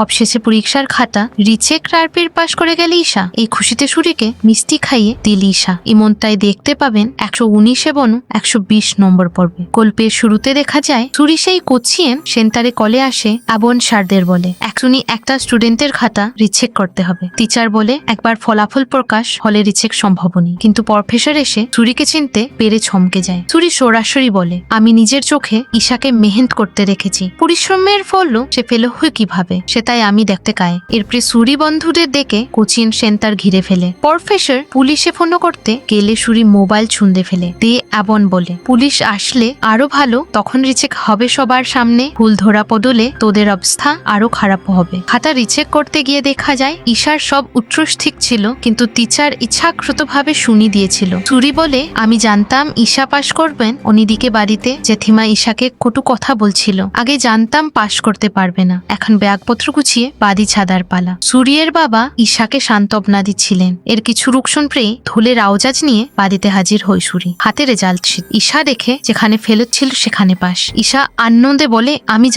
অবশেষে পরীক্ষার খাতা রিচেক রারপের পাশ করে গেল ঈশা। এই খুশিতে সুরিকে মিষ্টি খাইয়ে দিল ঈশা। ইমনটাই দেখতে পাবেন 119 এবং 120 নম্বর পর্বে। গল্পের শুরুতে দেখা যায় সুরি সেই কোচিয়েন সেন্টারে কলে আসে এবং স্যারদের বলে এখনই একটা স্টুডেন্টের খাতা রিচেক করতে হবে। টিচার বলে একবার ফলাফল প্রকাশ হলে রিচেক সম্ভবনী, কিন্তু প্রফেসর এসে সুরিকে চিনতে পেরে চমকে যায়। সুরি সরাসরি বলে আমি নিজের চোখে ঈশাকে মেহেনত করতে রেখেছি, পরিশ্রমের ফলও সে ফেল হয় কিভাবে সেটাই আমি দেখতে চাই। এরপরে সুরি বন্ধুদের ডেকে কোচিং সেন্টার ঘিরে ফেলে। প্রফেসর পুলিশে ফোন করতে গেলে সুরি মোবাইল ছুঁড়ে ফেলে দিয়ে এমন বলে পুলিশ আসলে আরো ভালো, তখন রিচেক হবে সবার সামনে, ভুল ধরা পড়লে তোদের অবস্থা আরো খারাপ হবে। খাতা রিচেক করতে গিয়ে দেখা যায় ঈশার সব উৎস ঠিক ছিল, কিন্তু টিচার ইচ্ছাকৃতভাবে শুনি দিয়েছিল। সুরি বলে আমি জানতাম ঈশা পাশ করবেন। অন্যদিকে বাড়িতে জেঠিমা ঈশাকে কটু কথা বলছিল, আগে জানতাম পাশ করতে পারবে না, এখন ব্যাগপত্র গুছিয়ে বাড়ি ছাদার পালা। সুরিয়ের বাবা ঈশাকে সান্ত্বনা দিচ্ছিলেন। এর কিছু রুকশন পেয়ে ধুলের আওয়াজ নিয়ে বাড়িতে হাজির হয় সুরি, হাতে রেজাল্ট শিট। ঈশা দেখে যেখানে ফেলত ছিল সেখানে পাস। ঈশা আনন্দে বলে আমি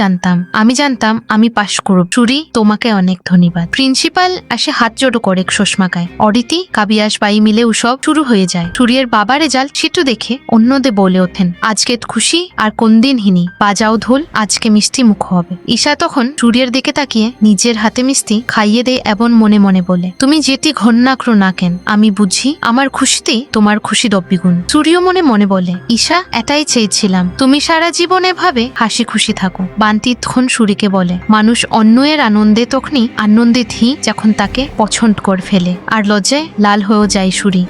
জানতাম আমি পাশ করব। সুরি তোমাকে অনেক ধন্যবাদ। প্রিন্সিপাল আসে হাত জোড়ো করে চশমাকায়। অদিতি কাবিয়াস বাই মিলে উৎসব শুরু হয়ে যায়। সুরিয়ের বাবা রেজাল্ট শিটু দেখে অন্যদের বলে ওঠেন আজকে খুশি আর কোন দিন হিনি, বাজাও ঢোল, আজকে মিষ্টি মুখ হবে। ঈশা তখন সুরিয়ের দিকে তাকিয়ে নিজের হাতে মিষ্টি খাইয়ে দেয় এবং মনে মনে বলে তুমি যেটি ঘন্না করো না কেন, আমি বুঝি আমার খুশিতেই তোমার খুশি দ্বিগুণ। সুরিও মনে মনে বলে ঈশা এটাই চেয়েছিলাম, তুমি সারা জীবন এভাবে হাসি খুশি থাকো। বান্তি তখন সুরিকে বলে মানুষ অন্যের আনন্দে তখনই আনন্দিত হি যখন তাকে পছন্দ করে ফেলে। আর লজ্জায় লাল হয়েও যায় সুরি।